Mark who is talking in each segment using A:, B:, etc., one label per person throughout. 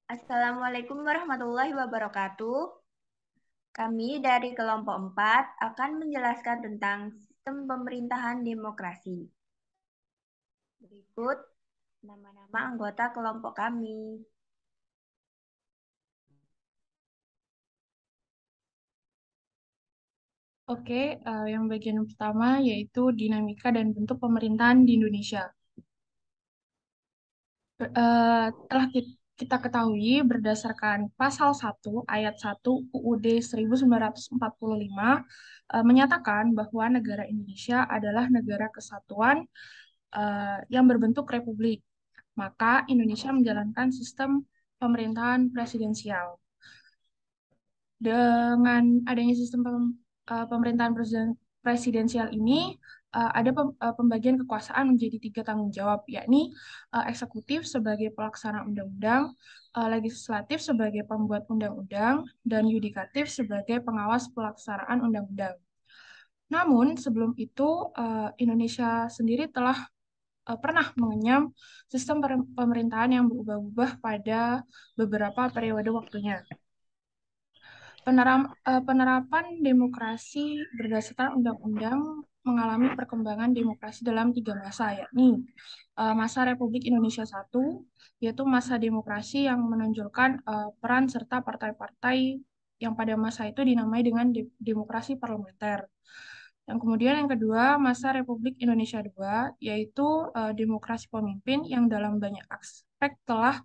A: Assalamualaikum warahmatullahi wabarakatuh. Kami dari kelompok 4 akan menjelaskan tentang sistem pemerintahan demokrasi. Berikut nama-nama anggota kelompok kami.
B: Oke, yang bagian pertama yaitu dinamika dan bentuk pemerintahan di Indonesia. Telah kita ketahui berdasarkan pasal 1 ayat 1 UUD 1945 menyatakan bahwa negara Indonesia adalah negara kesatuan yang berbentuk republik. Maka Indonesia menjalankan sistem pemerintahan presidensial. Dengan adanya sistem pemerintahan presidensial ini, ada pembagian kekuasaan menjadi tiga tanggung jawab, yakni eksekutif sebagai pelaksana undang-undang, legislatif sebagai pembuat undang-undang, dan yudikatif sebagai pengawas pelaksanaan undang-undang. Namun, sebelum itu, Indonesia sendiri telah pernah mengenyam sistem pemerintahan yang berubah-ubah pada beberapa periode waktunya. Penerapan demokrasi berdasarkan undang-undang mengalami perkembangan demokrasi dalam tiga masa, yakni masa Republik Indonesia I, yaitu masa demokrasi yang menonjolkan peran serta partai-partai yang pada masa itu dinamai dengan demokrasi parlementer. Yang kemudian yang kedua, masa Republik Indonesia II, yaitu demokrasi pemimpin yang dalam banyak aspek telah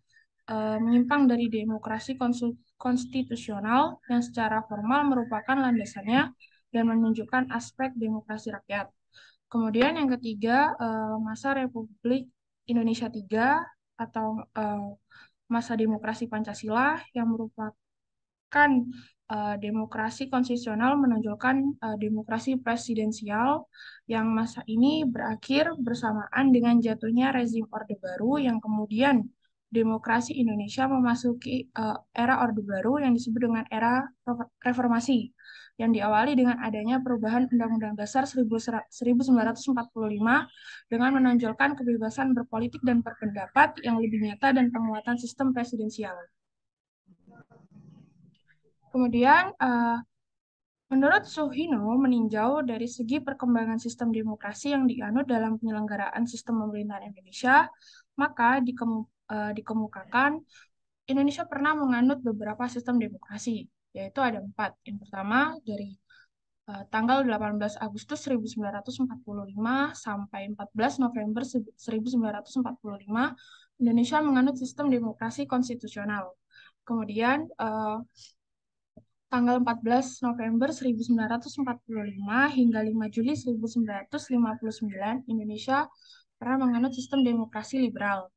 B: menyimpang dari demokrasi konstitusional yang secara formal merupakan landasannya dan menunjukkan aspek demokrasi rakyat. Kemudian yang ketiga, masa Republik Indonesia III atau masa demokrasi Pancasila yang merupakan demokrasi konstitusional menonjolkan demokrasi presidensial yang masa ini berakhir bersamaan dengan jatuhnya rezim Orde Baru yang kemudian demokrasi Indonesia memasuki era Orde Baru yang disebut dengan era reformasi yang diawali dengan adanya perubahan Undang-Undang Dasar 1945 dengan menonjolkan kebebasan berpolitik dan berpendapat yang lebih nyata dan penguatan sistem presidensial. Kemudian, menurut Suhino meninjau dari segi perkembangan sistem demokrasi yang dianut dalam penyelenggaraan sistem pemerintahan Indonesia, maka dikemukakan Indonesia pernah menganut beberapa sistem demokrasi, yaitu ada empat. Yang pertama dari tanggal 18 Agustus 1945 sampai 14 November 1945, Indonesia menganut sistem demokrasi konstitusional. Kemudian tanggal 14 November 1945 hingga 5 Juli 1959, Indonesia pernah menganut sistem demokrasi liberal.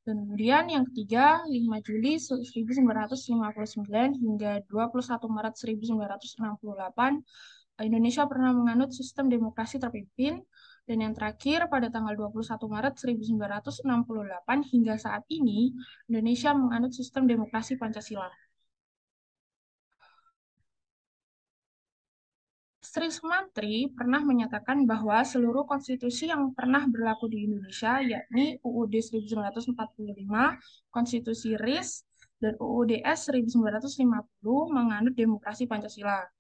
B: Dan kemudian yang ketiga, 5 Juli 1959 hingga 21 Maret 1968, Indonesia pernah menganut sistem demokrasi terpimpin. Dan yang terakhir, pada tanggal 21 Maret 1968 hingga saat ini, Indonesia menganut sistem demokrasi Pancasila. Sri Sumantri pernah menyatakan bahwa seluruh konstitusi yang pernah berlaku di Indonesia, yakni UUD 1945, Konstitusi RIS, dan UUD S 1950, menganut demokrasi Pancasila.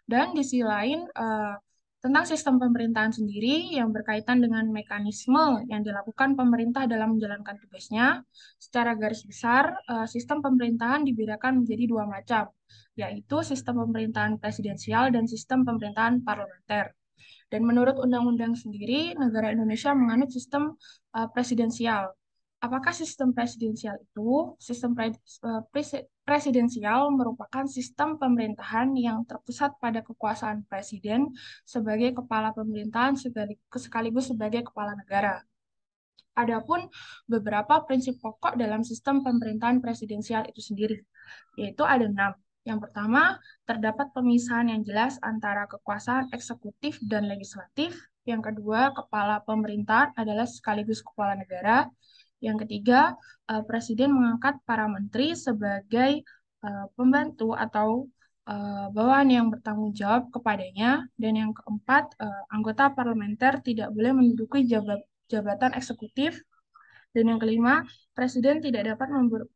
B: Dan di sisi lain, tentang sistem pemerintahan sendiri yang berkaitan dengan mekanisme yang dilakukan pemerintah dalam menjalankan tugasnya, secara garis besar, sistem pemerintahan dibedakan menjadi dua macam, yaitu sistem pemerintahan presidensial dan sistem pemerintahan parlementer. Dan menurut undang-undang sendiri, negara Indonesia menganut sistem presidensial. Apakah sistem presidensial itu? Sistem presidensial merupakan sistem pemerintahan yang terpusat pada kekuasaan presiden sebagai kepala pemerintahan sekaligus sebagai kepala negara. Adapun beberapa prinsip pokok dalam sistem pemerintahan presidensial itu sendiri, yaitu ada 6. Yang pertama, terdapat pemisahan yang jelas antara kekuasaan eksekutif dan legislatif. Yang kedua, kepala pemerintahan adalah sekaligus kepala negara. Yang ketiga, presiden mengangkat para menteri sebagai pembantu atau bawahan yang bertanggung jawab kepadanya. Dan yang keempat, anggota parlementer tidak boleh menduduki jabatan eksekutif. Dan yang kelima, presiden tidak dapat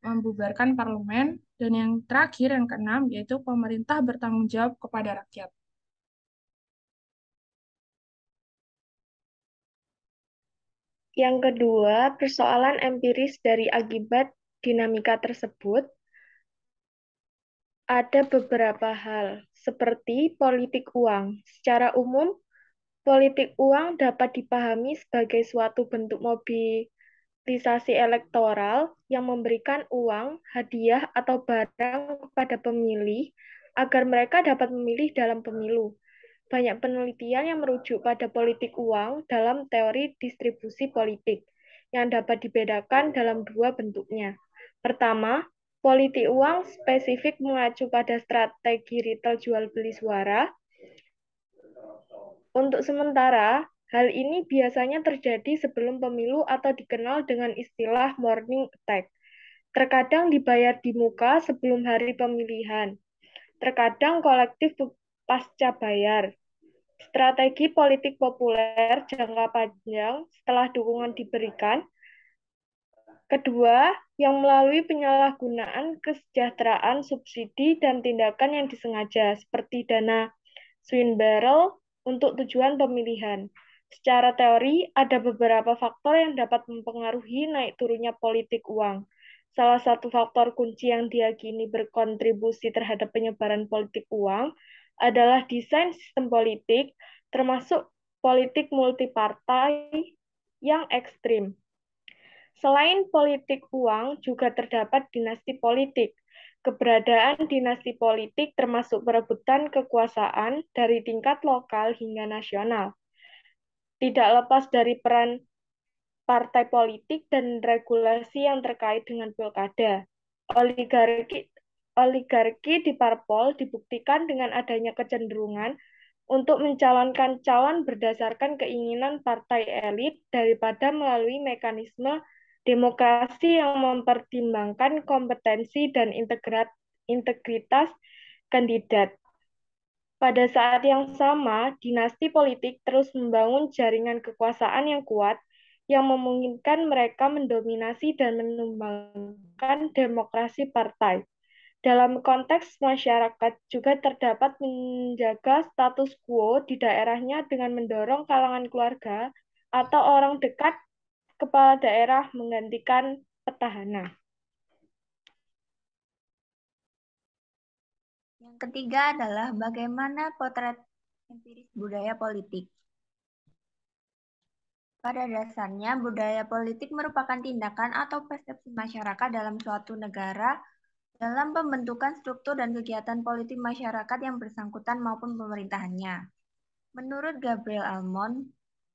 B: membubarkan parlemen. Dan yang terakhir, yang keenam, yaitu pemerintah bertanggung jawab kepada rakyat.
C: Yang kedua, persoalan empiris dari akibat dinamika tersebut ada beberapa hal, seperti politik uang. Secara umum, politik uang dapat dipahami sebagai suatu bentuk mobilisasi elektoral yang memberikan uang, hadiah, atau barang kepada pemilih agar mereka dapat memilih dalam pemilu. Banyak penelitian yang merujuk pada politik uang dalam teori distribusi politik, yang dapat dibedakan dalam dua bentuknya. Pertama, politik uang spesifik mengacu pada strategi retail jual beli suara. Untuk sementara, hal ini biasanya terjadi sebelum pemilu atau dikenal dengan istilah morning attack. Terkadang dibayar di muka sebelum hari pemilihan. Terkadang kolektif pasca bayar. Strategi politik populer jangka panjang setelah dukungan diberikan. Kedua, yang melalui penyalahgunaan kesejahteraan, subsidi, dan tindakan yang disengaja, seperti dana swing barrel untuk tujuan pemilihan. Secara teori, ada beberapa faktor yang dapat mempengaruhi naik turunnya politik uang. Salah satu faktor kunci yang diyakini berkontribusi terhadap penyebaran politik uang adalah desain sistem politik, termasuk politik multipartai yang ekstrim. Selain politik uang, juga terdapat dinasti politik. Keberadaan dinasti politik termasuk perebutan kekuasaan dari tingkat lokal hingga nasional. Tidak lepas dari peran partai politik dan regulasi yang terkait dengan pilkada. Oligarki, oligarki di parpol dibuktikan dengan adanya kecenderungan untuk mencalonkan calon berdasarkan keinginan partai elit daripada melalui mekanisme demokrasi yang mempertimbangkan kompetensi dan integritas kandidat. Pada saat yang sama, dinasti politik terus membangun jaringan kekuasaan yang kuat yang memungkinkan mereka mendominasi dan menumbangkan demokrasi partai. Dalam konteks masyarakat juga terdapat menjaga status quo di daerahnya dengan mendorong kalangan keluarga atau orang dekat kepala daerah menggantikan petahana.
A: Yang ketiga adalah bagaimana potret empiris budaya politik. Pada dasarnya, budaya politik merupakan tindakan atau persepsi masyarakat dalam suatu negara dalam pembentukan struktur dan kegiatan politik masyarakat yang bersangkutan maupun pemerintahannya. Menurut Gabriel Almond,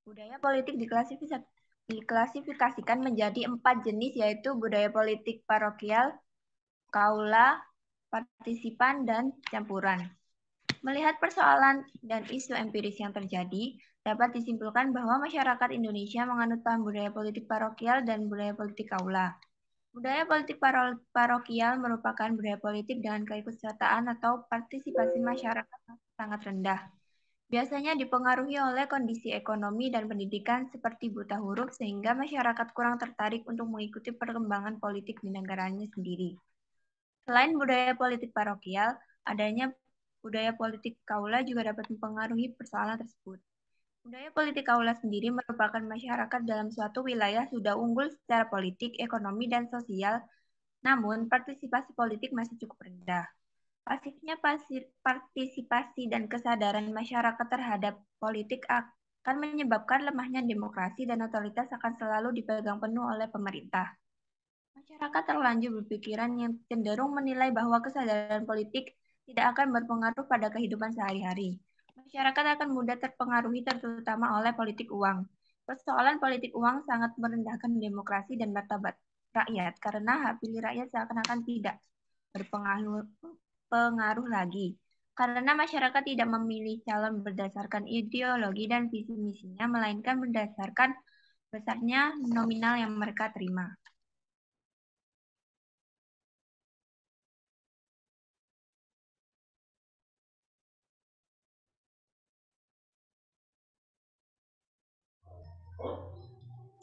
A: budaya politik diklasifikasikan menjadi 4 jenis, yaitu budaya politik parokial, kaula, partisipan, dan campuran. Melihat persoalan dan isu empiris yang terjadi, dapat disimpulkan bahwa masyarakat Indonesia menganut paham budaya politik parokial dan budaya politik kaula. Budaya politik parokial merupakan budaya politik dengan keikutsertaan atau partisipasi masyarakat sangat rendah. Biasanya dipengaruhi oleh kondisi ekonomi dan pendidikan seperti buta huruf sehingga masyarakat kurang tertarik untuk mengikuti perkembangan politik di negaranya sendiri. Selain budaya politik parokial, adanya budaya politik kaula juga dapat mempengaruhi persoalan tersebut. Budaya politik kaula sendiri merupakan masyarakat dalam suatu wilayah sudah unggul secara politik, ekonomi, dan sosial, namun partisipasi politik masih cukup rendah. Pasifnya partisipasi dan kesadaran masyarakat terhadap politik akan menyebabkan lemahnya demokrasi dan otoritas akan selalu dipegang penuh oleh pemerintah. Masyarakat terlanjur berpikiran yang cenderung menilai bahwa kesadaran politik tidak akan berpengaruh pada kehidupan sehari-hari. Masyarakat akan mudah terpengaruhi terutama oleh politik uang. Persoalan politik uang sangat merendahkan demokrasi dan martabat rakyat karena hak pilih rakyat seakan-akan tidak berpengaruh lagi. Karena masyarakat tidak memilih calon berdasarkan ideologi dan visi misinya, melainkan berdasarkan besarnya nominal yang mereka terima.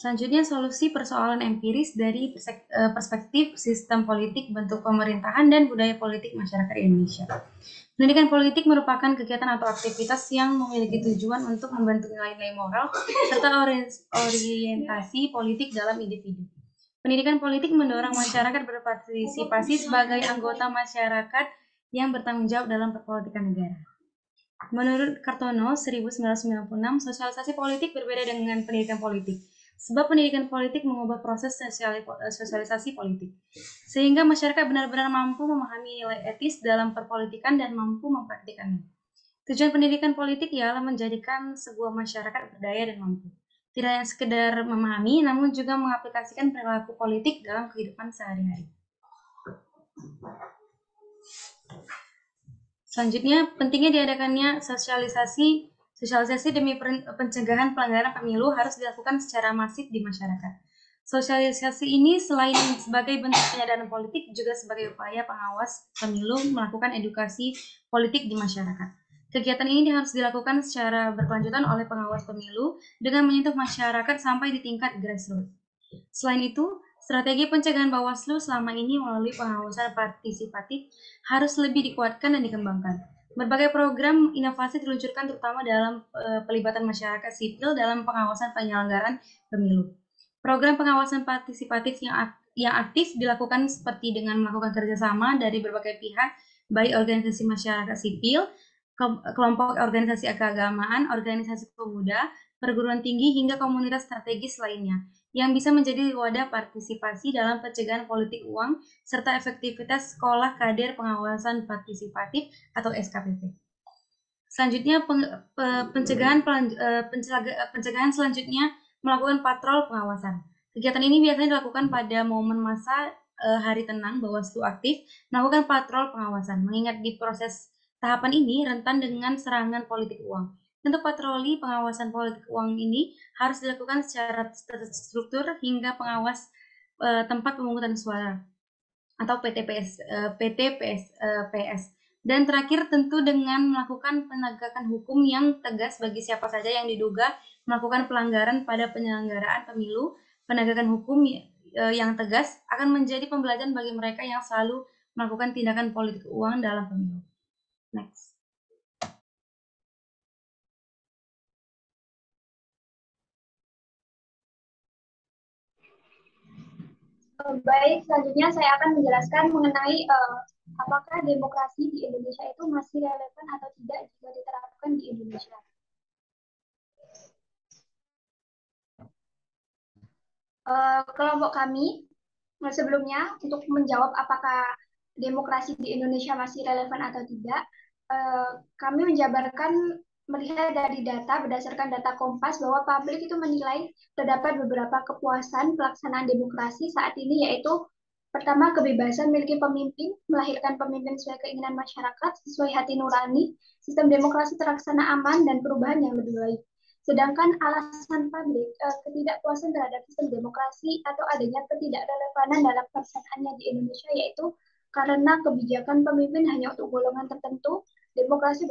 D: Selanjutnya, solusi persoalan empiris dari perspektif sistem politik, bentuk pemerintahan, dan budaya politik masyarakat Indonesia. Pendidikan politik merupakan kegiatan atau aktivitas yang memiliki tujuan untuk membentuk nilai-nilai moral serta orientasi politik dalam individu. Pendidikan politik mendorong masyarakat berpartisipasi sebagai anggota masyarakat yang bertanggung jawab dalam perpolitikan negara. Menurut Kartono 1996, sosialisasi politik berbeda dengan pendidikan politik. Sebab pendidikan politik mengubah proses sosialisasi politik, sehingga masyarakat benar-benar mampu memahami nilai etis dalam perpolitikan dan mampu mempraktikannya. Tujuan pendidikan politik ialah menjadikan sebuah masyarakat berdaya dan mampu. Tidak hanya sekedar memahami, namun juga mengaplikasikan perilaku politik dalam kehidupan sehari-hari. Selanjutnya, pentingnya diadakannya sosialisasi demi pencegahan pelanggaran pemilu harus dilakukan secara masif di masyarakat. Sosialisasi ini selain sebagai bentuk penyadaran politik, juga sebagai upaya pengawas pemilu melakukan edukasi politik di masyarakat. Kegiatan ini harus dilakukan secara berkelanjutan oleh pengawas pemilu dengan menyentuh masyarakat sampai di tingkat grassroots. Selain itu, strategi pencegahan Bawaslu selama ini melalui pengawasan partisipatif harus lebih dikuatkan dan dikembangkan. Berbagai program inovasi diluncurkan terutama dalam pelibatan masyarakat sipil dalam pengawasan penyelenggaraan pemilu. Program pengawasan partisipatif yang aktif dilakukan seperti dengan melakukan kerjasama dari berbagai pihak, baik organisasi masyarakat sipil, kelompok organisasi keagamaan, organisasi pemuda, perguruan tinggi, hingga komunitas strategis lainnya, yang bisa menjadi wadah partisipasi dalam pencegahan politik uang serta efektivitas sekolah kader pengawasan partisipatif atau SKPP. Selanjutnya, pencegahan selanjutnya melakukan patrol pengawasan. Kegiatan ini biasanya dilakukan pada momen masa hari tenang Bawaslu aktif melakukan patrol pengawasan, mengingat di proses tahapan ini rentan dengan serangan politik uang. Untuk patroli pengawasan politik uang ini harus dilakukan secara terstruktur hingga pengawas tempat pemungutan suara atau PTPS. Dan terakhir tentu dengan melakukan penegakan hukum yang tegas bagi siapa saja yang diduga melakukan pelanggaran pada penyelenggaraan pemilu. Penegakan hukum yang tegas akan menjadi pembelajaran bagi mereka yang selalu melakukan tindakan politik uang dalam pemilu. Next.
E: Baik, selanjutnya saya akan menjelaskan mengenai apakah demokrasi di Indonesia itu masih relevan atau tidak jika diterapkan di Indonesia. Kelompok kami sebelumnya untuk menjawab apakah demokrasi di Indonesia masih relevan atau tidak, kami menjabarkan melihat dari data berdasarkan data Kompas bahwa publik itu menilai terdapat beberapa kepuasan pelaksanaan demokrasi saat ini, yaitu pertama, kebebasan memiliki pemimpin, melahirkan pemimpin sesuai keinginan masyarakat, sesuai hati nurani, sistem demokrasi terlaksana aman, dan perubahan yang lebih baik. Sedangkan alasan publik, ketidakpuasan terhadap sistem demokrasi atau adanya ketidakrelevanan dalam pelaksanaannya di Indonesia, yaitu karena kebijakan pemimpin hanya untuk golongan tertentu, demokrasi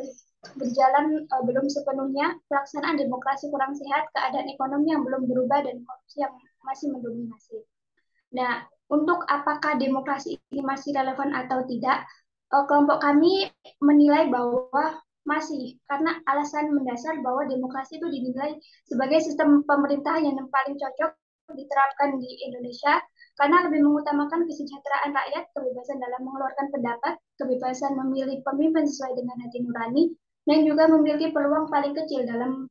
E: berjalan belum sepenuhnya, pelaksanaan demokrasi kurang sehat, keadaan ekonomi yang belum berubah, dan korupsi yang masih mendominasi. Nah, untuk apakah demokrasi ini masih relevan atau tidak, kelompok kami menilai bahwa masih, karena alasan mendasar bahwa demokrasi itu dinilai sebagai sistem pemerintahan yang paling cocok diterapkan di Indonesia, karena lebih mengutamakan kesejahteraan rakyat, kebebasan dalam mengeluarkan pendapat, kebebasan memilih pemimpin sesuai dengan hati nurani, dan juga memiliki peluang paling kecil dalam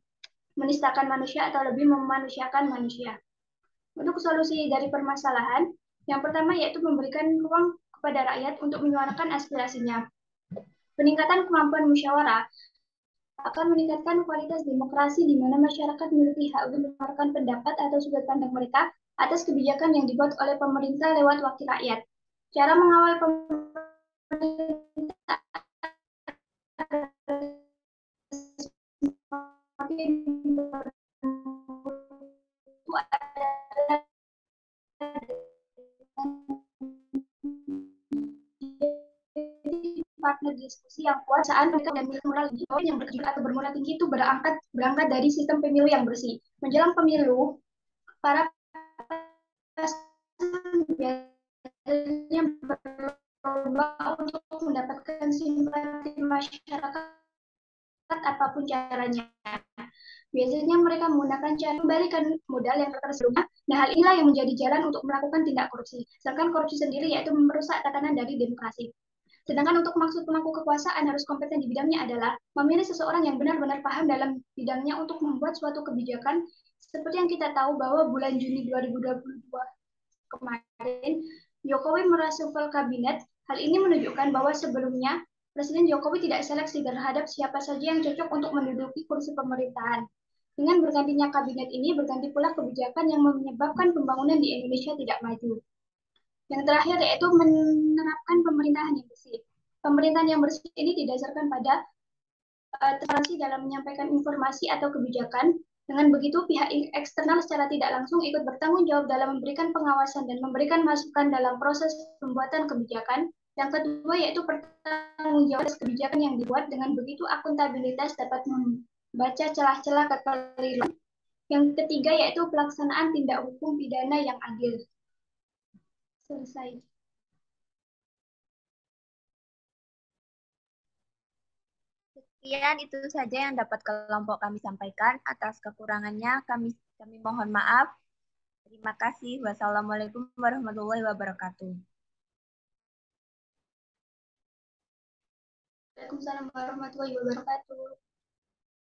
E: menistakan manusia atau lebih memanusiakan manusia. Untuk solusi dari permasalahan, yang pertama yaitu memberikan ruang kepada rakyat untuk menyuarakan aspirasinya. Peningkatan kemampuan musyawarah akan meningkatkan kualitas demokrasi di mana masyarakat memiliki hak untuk menyuarakan pendapat atau sudut pandang mereka atas kebijakan yang dibuat oleh pemerintah lewat wakil rakyat. Cara mengawal pemerintah partner diskusi yang kuat saat mereka dan moral yang bertujuan atau bermoral tinggi itu berangkat dari sistem pemilu yang bersih. Menjelang pemilu, para biasanya berlomba untuk mendapatkan simpati masyarakat apapun caranya. Biasanya mereka menggunakan cara kembalikan modal yang terkena sebelumnya. Nah, hal inilah yang menjadi jalan untuk melakukan tindak korupsi. Sedangkan korupsi sendiri yaitu merusak tatanan dari demokrasi. Sedangkan untuk maksud pemangku kekuasaan harus kompeten di bidangnya adalah memilih seseorang yang benar-benar paham dalam bidangnya untuk membuat suatu kebijakan. Seperti yang kita tahu bahwa bulan Juni 2022 kemarin, Jokowi merasufel kabinet. Hal ini menunjukkan bahwa sebelumnya Presiden Jokowi tidak seleksi terhadap siapa saja yang cocok untuk menduduki kursi pemerintahan. Dengan bergantinya kabinet ini, berganti pula kebijakan yang menyebabkan pembangunan di Indonesia tidak maju. Yang terakhir yaitu menerapkan pemerintahan yang bersih. Pemerintahan yang bersih ini didasarkan pada transparansi dalam menyampaikan informasi atau kebijakan. Dengan begitu, pihak eksternal secara tidak langsung ikut bertanggung jawab dalam memberikan pengawasan dan memberikan masukan dalam proses pembuatan kebijakan. Yang kedua yaitu pertanggungjawaban kebijakan yang dibuat. Dengan begitu, akuntabilitas dapat membaca celah-celah kekeliruan. Yang ketiga yaitu pelaksanaan tindak hukum pidana yang adil. Selesai.
A: Sekian itu saja yang dapat kelompok kami sampaikan. Atas kekurangannya kami mohon maaf. Terima kasih. Wassalamualaikum warahmatullahi wabarakatuh.
E: Waalaikumsalam warahmatullahi wabarakatuh.